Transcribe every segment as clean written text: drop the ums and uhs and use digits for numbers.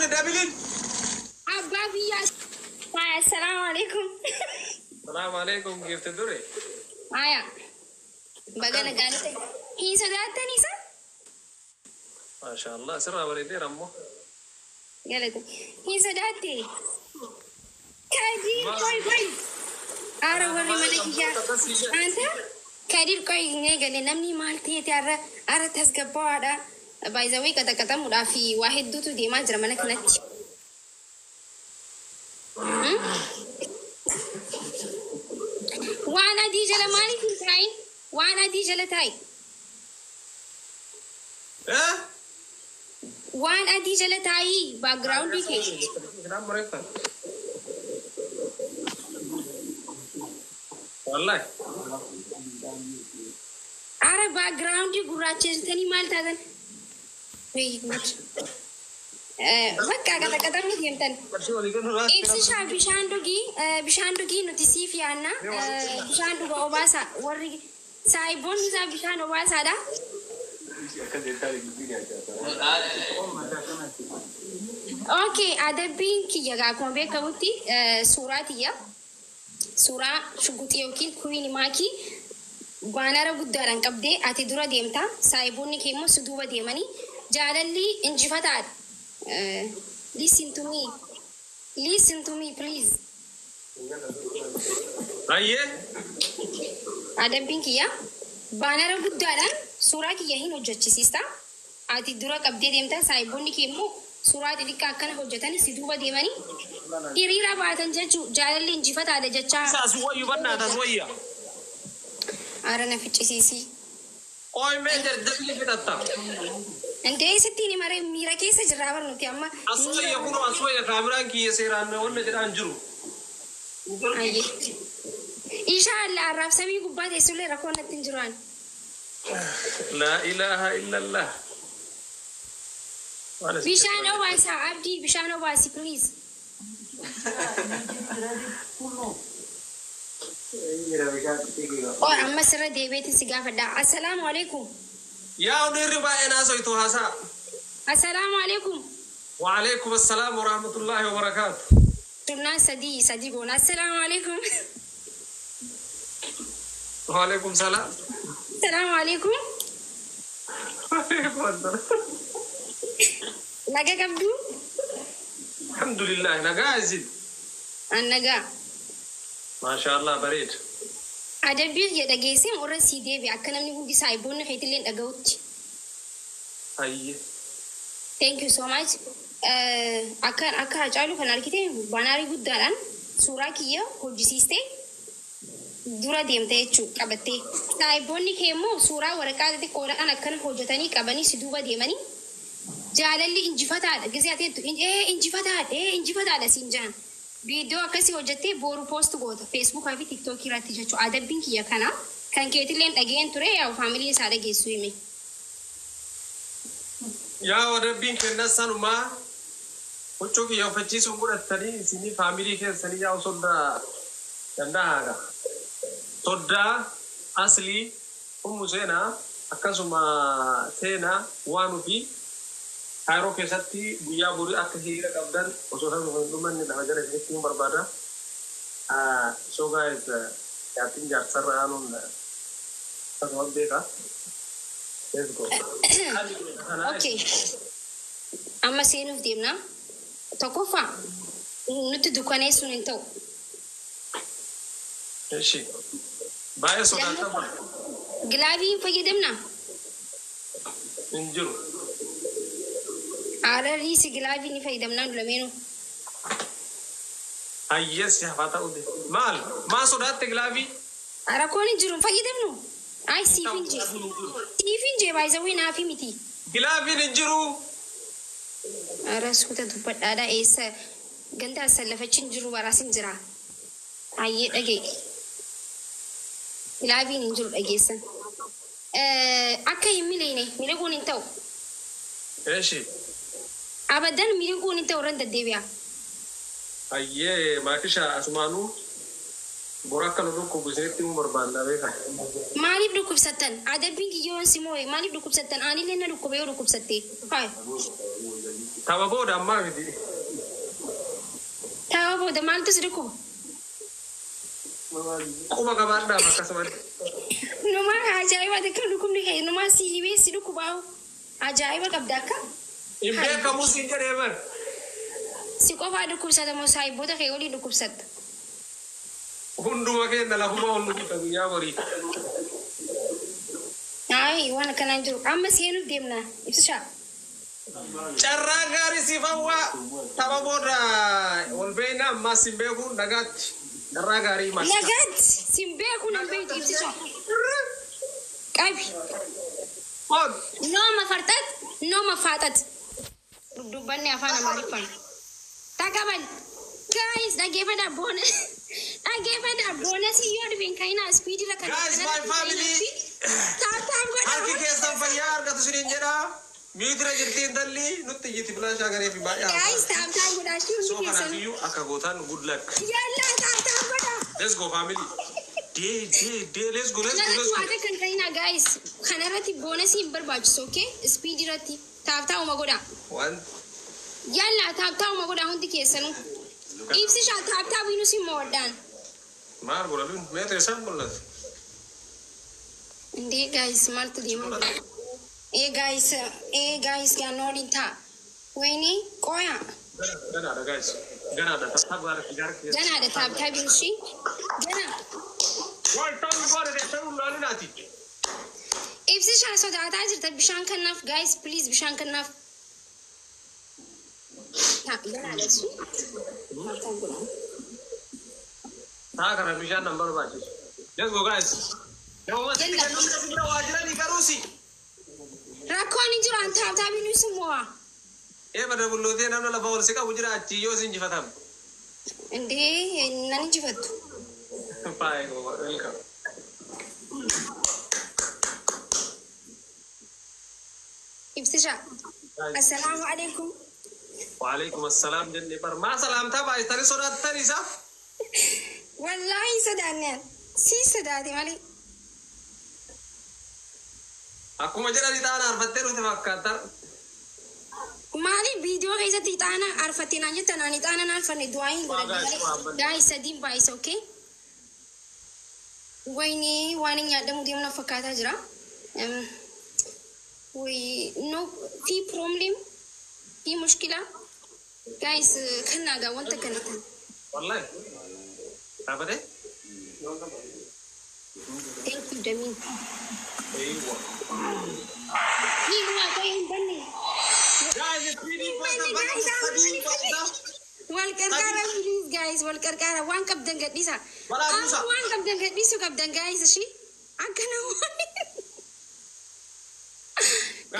دابلين أبابي يا السلام عليكم. السلام عليكم كيف تدري؟ آية بقنا قالت هي صدقتني صح؟ ما شاء الله سرها وليدي رمو قالت هي صدقتي كادي كوي أرى وري ملك يا أنت كادي كوي نيجا نمني مالتي ترى أرى تسقى هذا بايزاوي كتا مدافي واحد دوتو دي ما جرى منك نتي وانا دي جل مالك تاي وانا دي جل تاي وانا دي جل تاي باك جراوند كي والله أرى باك جراوند غراتش تاني مال تادن bakka kata nuti yamtan ibsi sha bishandugi nuti sif yaanna bishanduga obasa warri saibon za bishan obasa da okay adabin kiyya ga kuma beekamutti suuratiya suura shuguti yookiin kuwini maaki baanara guddaadhaan qabdee ati dura deemta saibonni keemmoo si duuba deemanii jaalalli injifataadha. Listen to me, please. Aye. Ada pinky ya. Banara guddaadhaan suuraa kiyya hin hojjechisista. Ati dura qabdee deemta saayibonni keemmoo suuraa xixiqqaa akkana hojjetanii si duuba deemanii hiriira baatan jechuu jaalalli injifataadha jechaa. Taswayyu banna taswayya. Ara na ficcisiisii. Oy meejar dabli fitatta. Ante sitini mare mira keessa jirraa barnuti amma aswayya kaamiraan kiyya seeraan wanna jedhaan jiru. Inshallah arrabsamii gubbaa teessullee rakkoo natti hin jiraan. La ilaha illallah. Bishaan obaasa abdii bishaan obaasi please. Oh amma sirra deebeetiin si gaafadha. Assalaamu alaikum. يا أدير بقى سويتو هسا السلام عليكم وعليكم السلام ورحمة الله وبركاته تنا سدي قونا السلام عليكم وعليكم السلام السلام عليكم لقى قبدو الحمد لله نقا زيد النقا ما شاء الله بريد adabbiif jedha geessim orra sii deebi akka namni hundi saayiboonni feetilleen dhaga'utti. Ayye. Thank you so much. Akka Hacaaluu kan argite banaarii guddaadhaan suuraa kiyya hojjisiistee dura deemte jechuudha qabattee. Saayiboonni kee immoo suuraa waraqaa xixiqqoodhaan akkana hojjetanii qabanii si duuba deemanii jaalalli injifataadha. Gisee ati injifataadha siin jaan. Video akkasii hojjettee boru post goota Facebook fi TikTok irratti jechuudha. Adabbiin kiyya kana kan keetilleen dhageen ture yaa faamilii isaa dhageessu hime. Yaa adabbiin kenna sanuma huccuu kiyya uffachiisuun godhattanii isinii faamilii keessanii yaa soddaa danda'aadha. Soddaa aslii humnu seenaa akkasuma seenaa waan ofii Hairo keessatti guyyaa borii akka hiriira qabdan osoo isaan dhumanni nama jala isinitti hin barbaada. So guys, yaatiin jaarsarra aanuun akkasumas beeka. Let's go. Okay. Amma seenuuf deemna. Tokkoffaa nuti dukkaneessuun hin ta'u. Eshi. Baay'ee sodaatama. Gilaabii hin fayyadamna. Hin jiru. Ararri si gilaabii ni fayyadamnaan lameenuu. Ayyees yaa ta'u de. Maal sodaatte gilaabii? Rakkoon hin jiru fayyadamnu. Ay siifin jee. Siifin jee baay'isawwee naafi miti. Gilaabiin hin jiru. Ara suuta dubbadhaadha eessa ganda asallafachiin jiru baraasin jira. Ayyee dhagee. Gilaabiin hin jiru dhageessan. Akka hin miliquun hin ta'u. Eeshi. Abadan miliquun hin ta'u irra deddeebi'a. Ayyee maakisha asumaanuu bora akka nu dhukkubu isinitti himu barbaanna beeka. Maaliif dhukkubsattan? Adabbiin kiyyoon si moo'e maaliif dhukkubsattan? Aanillee na dhukkube yoo dhukkubsatte. Haay. تابو ده ما بدي تابو ده مالتو سيدكو كوما كمان ده ما كسبان نما عجائب تكلكم ليه نما سيبي سيدكو باو عجائب كبداكا إمتى kamu singkat ya ber si kofa dhukkubsata moo saayiboota kee olii dhukkubsatta hunduma keenya lafuma hundu kita guyyaa borii ay waan akkanaan jiru amma seenuuf deemna ibsishaa carraa gaarii siif hawwaa tapha booda wal beeyna ammaa sin beeku nagaatti carraa gaarii maal nagaatti sin beeku nan beeku ibsishaa qabi nooma farxat nooma faaxat dubbanni afaan amaariffaan takabal guys dhageeffadha boonasi yoo dhufeen kayinaa ispiidii rakka guys my family taataaf godha harki keessan fayyaa argatu siniin jedha miidira jirtiin dalli nutti iyyiti bilaashaa garee fi baay'ee guys taataaf godha soo kanaafiyyuu akka gootaan good luck yalla taataaf godha let's go family let's go waata kan kayinaa guys kanarratti boonasi hin barbaachisu okay ispiidii irratti taataaf uma godha yalla taataaf uma godha hundi keessanuu ibsishaa taataaf inuu si moodaan maar godhalun meeto isaan mul'atu Indeed, guys, maaltu deemaa jira? Guys, gaannooliin ta'a. Wayini qooya. Ganaadha, guys. Ganaadha, Ganaadha, taabtaabiin ishii. Ganaa. Waltaan goone deemtee ulaalinaati. Ibsishaa sodaataa jirta bishaan kannaaf, guys, please bishaan kannaaf. Ganaadha ishii. Taa kana bishaan nan barbaachisu. Let's go, guys. Rakkoon hin jiru taabtaabiin ishii mo'a. Bada bullootee namni lafa ol si qabu jira achi yoo si injifatan. Indee nan injifattu. Fine, welcome. Ibsishaa. Assalaamu alaikum. Waalaikum assalam jenne bar maa salaamtaa baay'atanii sodaattan isaa. Wallaahi sodaanneen sii sodaate malee. Akkuma jedhani taana arfattee nuti fakkaata. Maali viidiyoo keessatti ixaana arfattee naan jettan ani ixaana naan arfanne du'aa hin godhadhu malee. Gaa'is sadiin baay'isa okay. Wayni waan hin yaadamu deemu na fakkaataa jira. No fi problem fi mushkila. Gaa'is kan naagaa wanta kanatti. Wallahi. Taapate? Thank you Damin. Eeywa. Ni waa koo hin banne. Wal qarqara please guys wal qarqara waan qabdan gadhiisa. Waan qabdan gadhiisu qabdan guys ishii akkana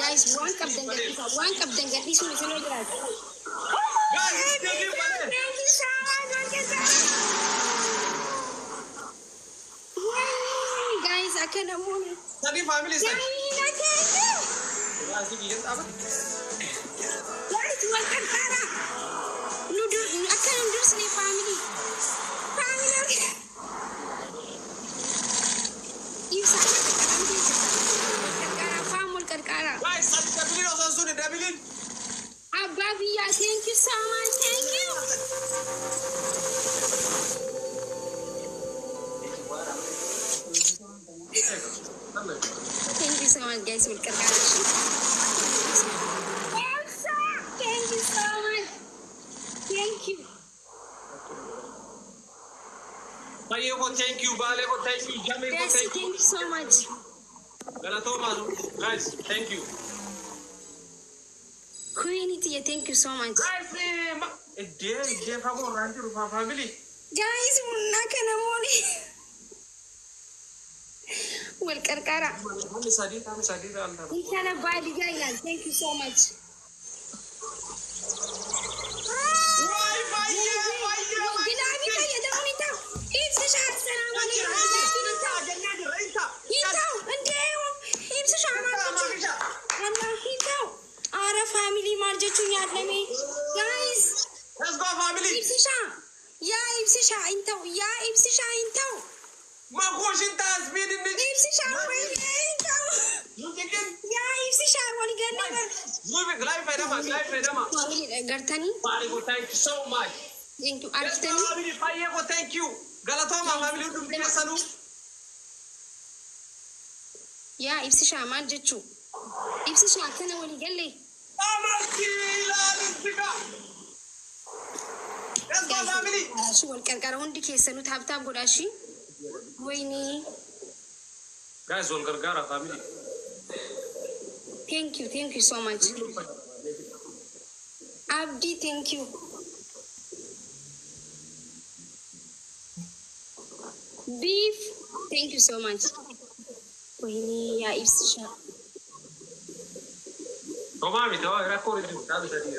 guys waan qabdan gadhiisu isinoo jiraatu. Guys akkana mooni. Sadi family sadi. Guys wal qarqara. Akkana dursine family. Ababia, thank you so much. Thank you. Thank you so much, guys. Thank you so much. Thank you. Thank you, Bale, thank you, Jamil, Yes, thank thank you. you so much. Galatoma, guys, thank you. Queenity, thank you so much. Guys, family. Guys, nakana moni. Well, karkara. Kami sadita anda. Inshallah, bye, guys. Thank you so much. Guys, Let's go, family. Ibsisha, intau. Ma koshin tas bidin ni. Ibsisha, intau. يا إبسي شعر ولي قال لي Move live Faidama. قرتني Thank you so much. انتو عرفتني Thank you. Galatoma family hundum bikesanu. يا إبسي شعر ما جتشو إبسي شعر كان ولي قال لي شو الكركرة هندي كيسنو تاب قراشي ويني Guys, all gargara family. thank you so much Abdi thank you beef thank you so much ويني يا إبسي شعر Tomami, tawa record it.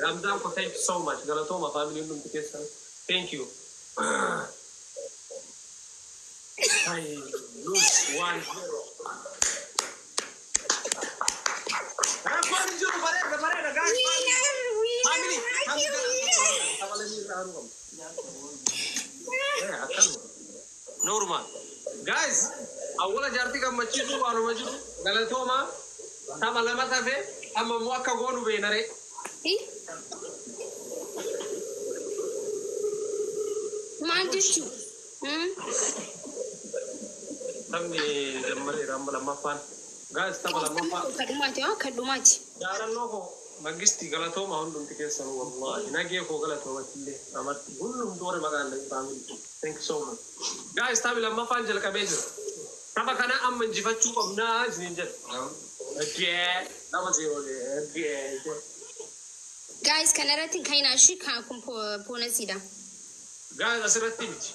Ramzan ko thank you so much. Galatoma family hundum bikesanu. Thank you. I lose 1-0. Record it, barega, guys. Family, normal. Guys, awala jarti kam machidu wanu machidu. Galatoma, tama lama tafe, amma mwaka gonu benare. ما جتشو Tamni jammale ramba lama fan. Guys, tama lama fan. كدوماتي Jaran loko magisti galatoma hundum tikesanu wallahi. Nage ko galatoma tille. Amatti hundum dore maganda family. Thank you so much. Guys, tama lama fan jal kabejo. Tama kana amma jifachu amna jinjal. Okay. Nama zero okay. guys كان راتين كاينا شي كاكم بونا سيدا Guys, asirratti miti.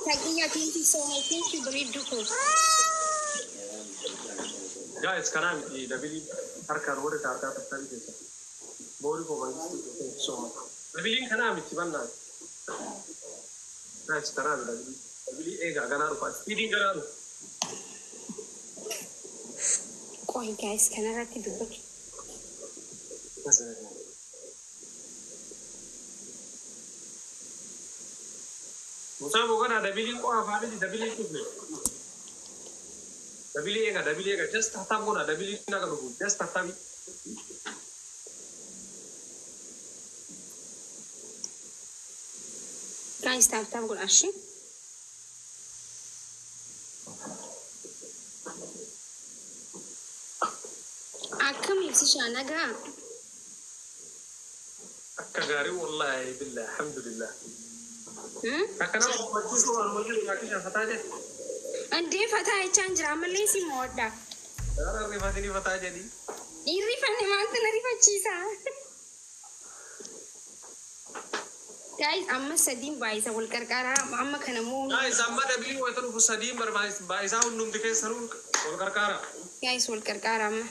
تاكيا thank you so much thank you بريدوكو Guys, kana miti dabili harkar wore tarka tattali desa. Bori ko magisti thank you so much. Dabili kana miti banna. Guys, kana dabili. Dabili ega gana rupa. Speeding gana rupa. كوي guys كان راتين دوبك Musa bukan ada billing kok apa di dabili itu nih. Dabili ega just tatam guna dabili naga dulu just tatam. guys تاب قول أشي أكم يبسي شانقا Kagari wallahi billah alhamdulillah. Kakana mau majlis luar majlis ngaji yang kata aja. أندي فتاة تشانجر عمل لي سي مودا Sekarang rifat ini kata aja di. يريفا ما أنت نريفا تشيسا guys أما سدين بايسا والكركارا أما كان مو Guys, sama dabili wa itu rupa sadim berbahasa undum dikasih sarung kolkar kara. guys والكركارا أما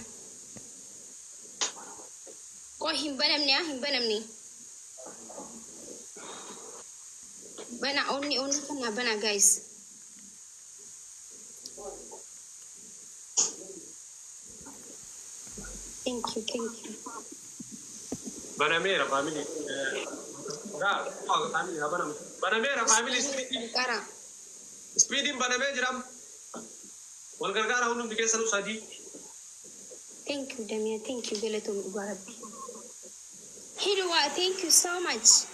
kok himbanam nih bana onni kana bana guys thank you Banamera family. Enggak, family apa Banamera family kara speeding banamera jeram. Kolkar kara undum dikasih sarung sadi. thank you Damia thank you gelato mubarak Hilwa thank you so much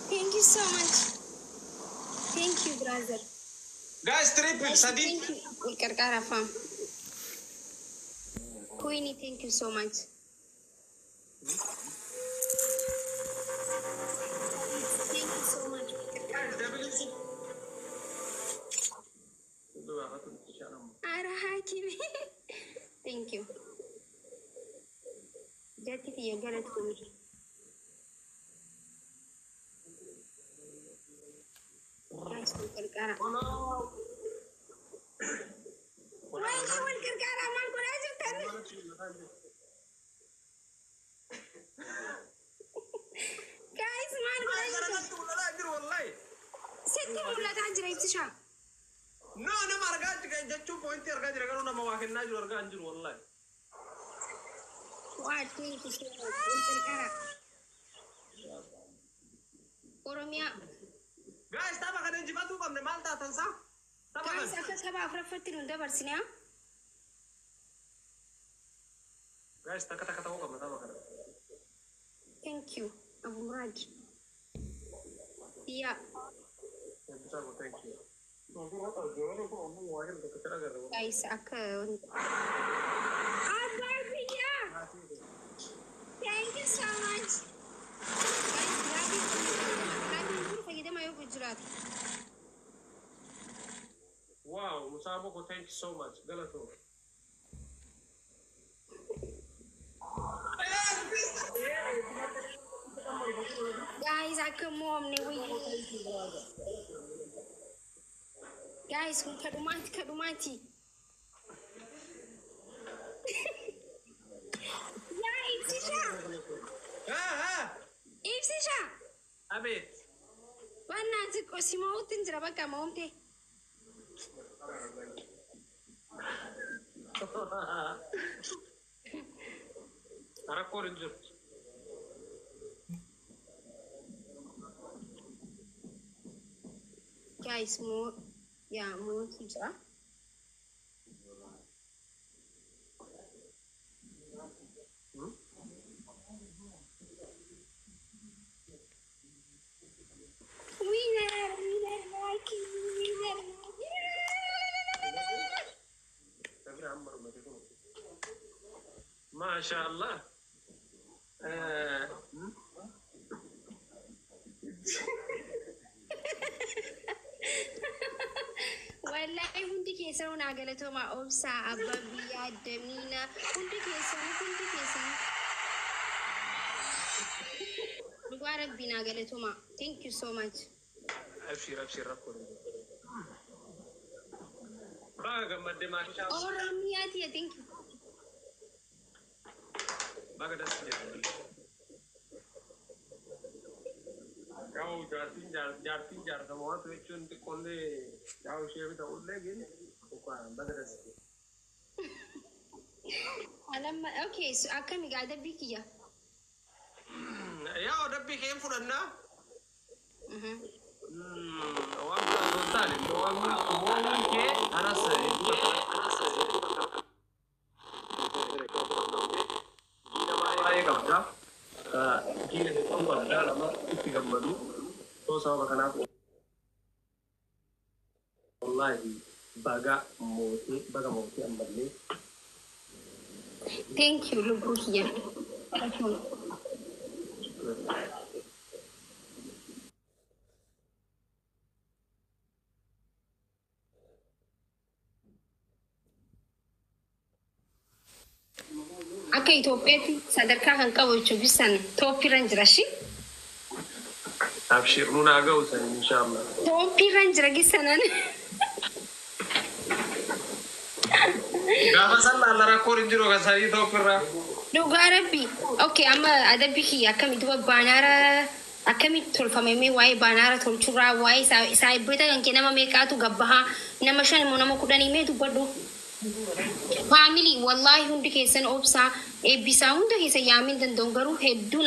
thank you so much thank you brother Guys, triple sadi. thank you والكركارة fam Queenie thank you so much thank you so much Ara hakimi thank you jati tiya galat kumi guys والكركارة والكركارة ما نقول أجل تاني guys ما نقول أجل والله. ستة ولا تأجر يبتشا No, no marga jatuh point arga jaga lu nama wakil najur arga anjur wallahi. What? Thank you so much. Oromia. Guys, tama ka din jibatu kam ne malta tansa. Tama ka. Guys, akka saba afraffatti nun dabarsine. Guys, taka tahu kam tama ka. Thank you. Abu Murad. Yeah. Thank you. Guys, akka. Thank you so much. Wow, Musaboko, thank you so much. Galato. Guys, I come home. Guys, kadumati. Yeah, Ibsisha. Abit. Wana ziko simauti njira baka maumte. Arakor injur. Guys, more tija. ما شاء الله. والله هندي كيسون عقلته مع أوبسا أبابيا دمينا هندي كيسون مبارك بنا عقلته مع thank you so much. أبشر ركور. باغا مدة ما شاء الله. أورامياتي thank you. باغا دسني. Kau jartin semua tu cun di konde jauh siapa tahu lagi ni bukan bagus. Alam okay so akan ada biki ya. Ya ada biki yang pun ada. Awak tahu tak? Awak ke aras Ini apa? Gila itu pada lama tiga baru. So sama makan aku. Wallahi baga moti ambil ni. Thank you Lubuhia. Akka Itoophiyaatti sadarkaa kan qabu bisan Tooppiirran jira shi. Abshir nuna gausa inshallah. Tooppiirran jira gisanan. Gaafa sallah lara korin jiru kan sari Tooppiirra. Dhugaa Rabbi. Okay amma adabbi kiyya akkamitti baanaara akkamitti tolfamee waa'ee baanaara tolchuurraa waa'ee saayibrita kan kee nama meeqaatu gabbahaa nama 5 moo nama 10 mee dubbadhu. Family wallahi hundi keessan obsaa eebbisaa hunda keessa yaamin danda'u garuu hedduu